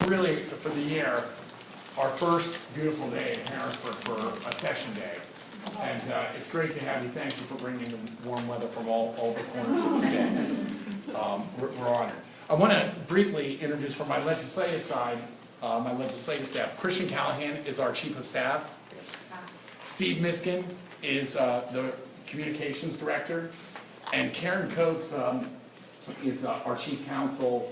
really, for the year, our first beautiful day in Harrisburg for a session day. And it's great to have you. Thank you for bringing the warm weather from all the corners of the state. We're honored. I want to briefly introduce from my legislative side, my legislative staff. Christian Callahan is our Chief of Staff. Steve Miskin is the Communications Director. And Karen Coates is our Chief Counsel.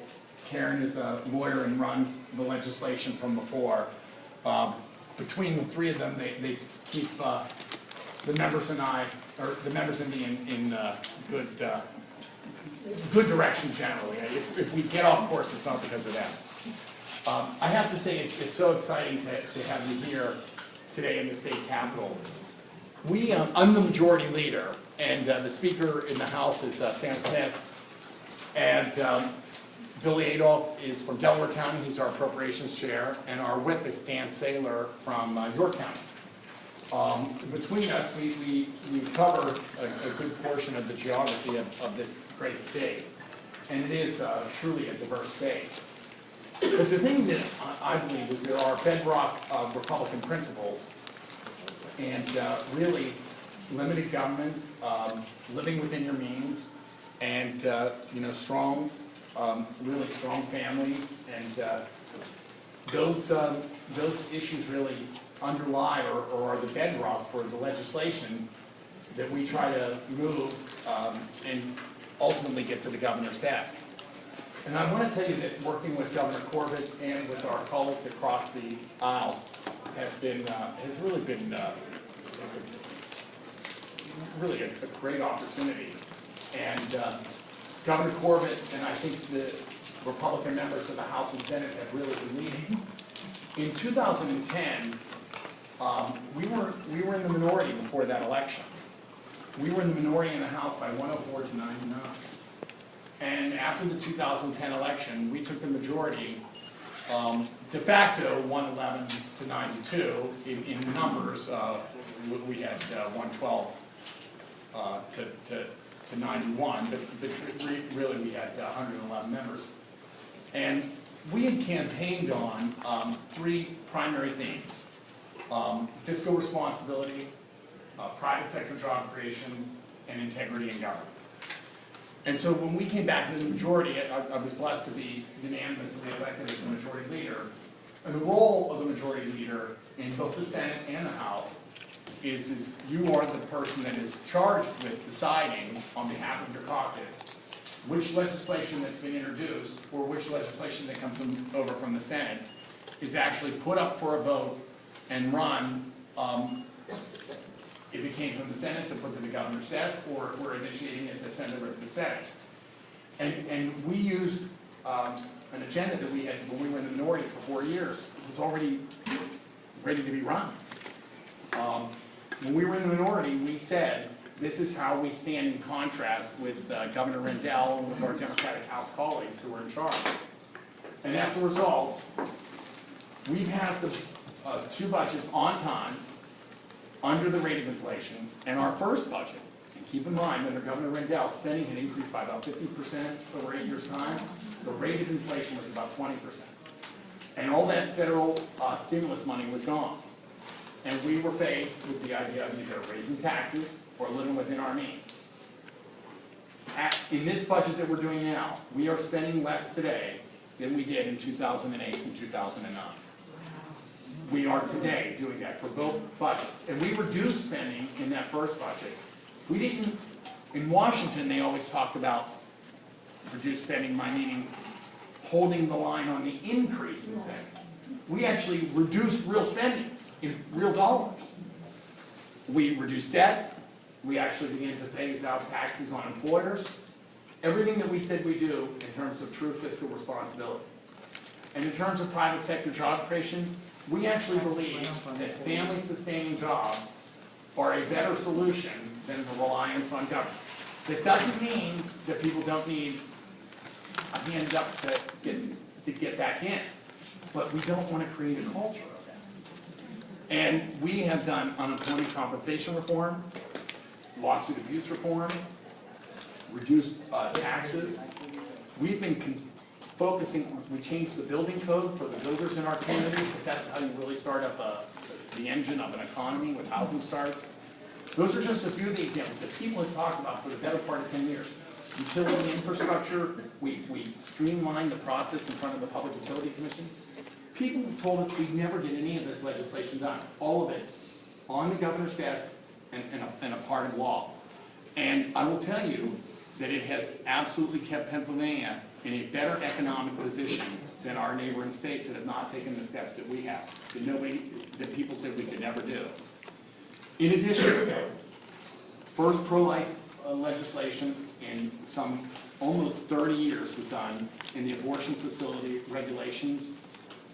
Karen is a lawyer and runs the legislation from before. Between the three of them, they keep the members and I, or the members and me in good direction generally. If we get off course, it's not because of them. I have to say it's so exciting to have you here today in the state capitol. I'm the majority leader, and the speaker in the House is Sam Smith, and Billy Adolph is from Delaware County. He's our appropriations chair, and our whip is Stan Saylor from York County. Between us, we cover a good portion of the geography of this great state, and it is truly a diverse state. But the thing that I believe is there are bedrock Republican principles, and really limited government, living within your means, and strong, really strong families, and those issues really underlie or are the bedrock for the legislation that we try to move and ultimately get to the governor's desk. And I want to tell you that working with Governor Corbett and with our colleagues across the aisle has really been really a great opportunity. And Governor Corbett and I think the Republican members of the House and Senate have really been leading. In 2010, we were in the minority before that election. We were in the minority in the House by 104 to 99. And after the 2010 election, we took the majority, de facto 111 to 92 in numbers. We had 112 to 91, but really we had 111 members. And we had campaigned on three primary themes: fiscal responsibility, private sector job creation, and integrity in government. And so when we came back to the majority, I was blessed to be unanimously elected as the majority leader. And the role of the majority leader in both the Senate and the House is you are the person that is charged with deciding on behalf of your caucus which legislation that's been introduced or which legislation that comes over from the Senate is actually put up for a vote and run, if it came from the Senate, to put to the governor's desk, or if we're initiating it to send over to the Senate. And we used an agenda that we had when we were in the minority for 4 years. It was already ready to be run. When we were in the minority, we said, this is how we stand in contrast with Governor Rendell and with our Democratic House colleagues who are in charge. And as a result, we passed the two budgets on time, under the rate of inflation, and our first budget, and keep in mind, under Governor Rendell, spending had increased by about 50% over 8 years' time. The rate of inflation was about 20%. And all that federal stimulus money was gone. And we were faced with the idea of either raising taxes or living within our means. In this budget that we're doing now, we are spending less today than we did in 2008 and 2009. We are today doing that for both budgets. And we reduced spending in that first budget. We didn't, in Washington, they always talk about reduced spending by meaning holding the line on the increase in spending. We actually reduced real spending in real dollars. We reduced debt. We actually began to phase out taxes on employers. Everything that we said we do in terms of true fiscal responsibility. And in terms of private sector job creation, we actually believe that family-sustaining jobs are a better solution than the reliance on government. That doesn't mean that people don't need a hand up to get back in, but we don't want to create a culture of that. And we have done unemployment compensation reform, lawsuit abuse reform, reduced taxes. We've been focusing, we changed the building code for the builders in our communities, because that's how you really start up the engine of an economy with housing starts. Those are just a few of the examples that people have talked about for the better part of 10 years. Utility infrastructure, we streamlined the process in front of the Public Utility Commission. People have told us we never get any of this legislation done, all of it, on the governor's desk and a part of law. And I will tell you that it has absolutely kept Pennsylvania in a better economic position than our neighboring states that have not taken the steps that we have, that people said we could never do. In addition, first pro-life legislation in some almost 30 years was done in the abortion facility regulations.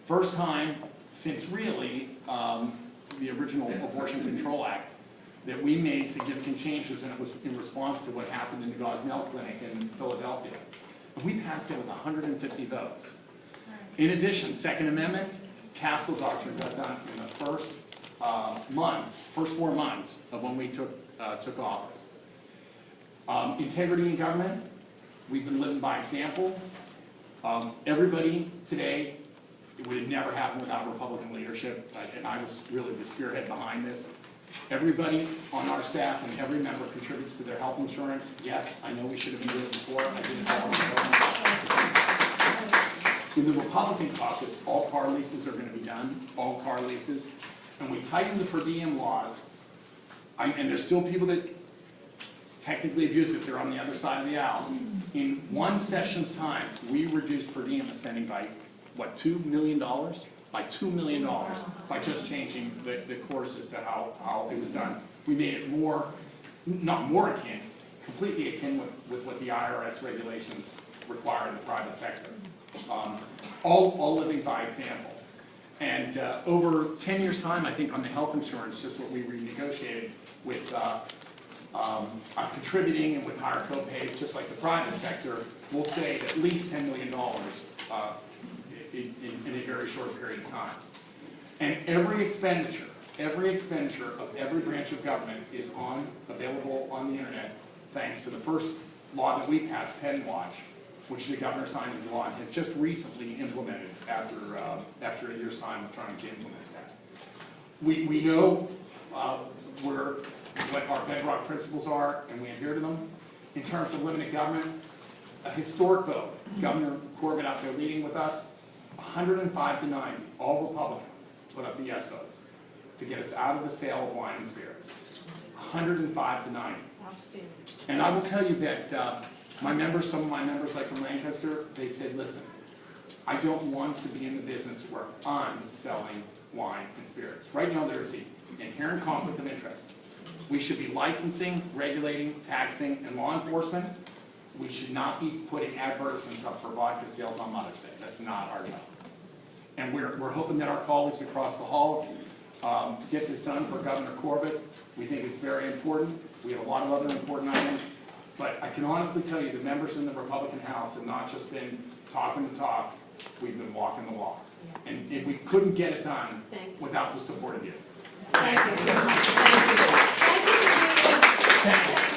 First time since really the original Abortion Control Act that we made significant changes, and it was in response to what happened in the Gosnell Clinic in Philadelphia. And we passed it with 150 votes. In addition, Second Amendment, Castle Doctrine got done in the first 4 months of when we took office. Integrity in government, we've been living by example. Everybody today, it would have never happened without Republican leadership, and I was really the spearhead behind this. Everybody on our staff and every member contributes to their health insurance. Yes, I know we should have been doing it before. I didn't. In the Republican caucus, all car leases are going to be done, all car leases. And we tightened the per diem laws. And there's still people that technically abuse it. They're on the other side of the aisle. In one session's time, we reduced per diem spending by, what, $2 million? By $2 million by just changing the course as to how it was done. We made it more, not more akin, completely akin with what the IRS regulations require in the private sector. All living by example. And over 10 years' time, I think on the health insurance, just what we renegotiated with us contributing and with higher co-pays, just like the private sector, we'll save at least $10 million in a very short period of time. And every expenditure of every branch of government is available on the internet, thanks to the first law that we passed, Pen Watch, which the governor signed into law and has just recently implemented after a year's time of trying to implement that. We know what our bedrock principles are, and we adhere to them. In terms of limited government, a historic vote, Governor Corbett out there leading with us, 105 to 90, all Republicans put up the yes votes to get us out of the sale of wine and spirits. 105 to 90. Outstanding. And I will tell you that some of my members, like from Lancaster, they said, listen, I don't want to be in the business where I'm selling wine and spirits. Right now there is an inherent conflict of interest. We should be licensing, regulating, taxing, and law enforcement. We should not be putting advertisements up for vodka sales on Mother's Day. That's not our job. And we're hoping that our colleagues across the hall get this done for Governor Corbett. We think it's very important. We have a lot of other important items. But I can honestly tell you the members in the Republican House have not just been talking the talk, we've been walking the walk. Yeah. And we couldn't get it done without the support of you. Thank you so much. Thank you. Thank you. Thank you.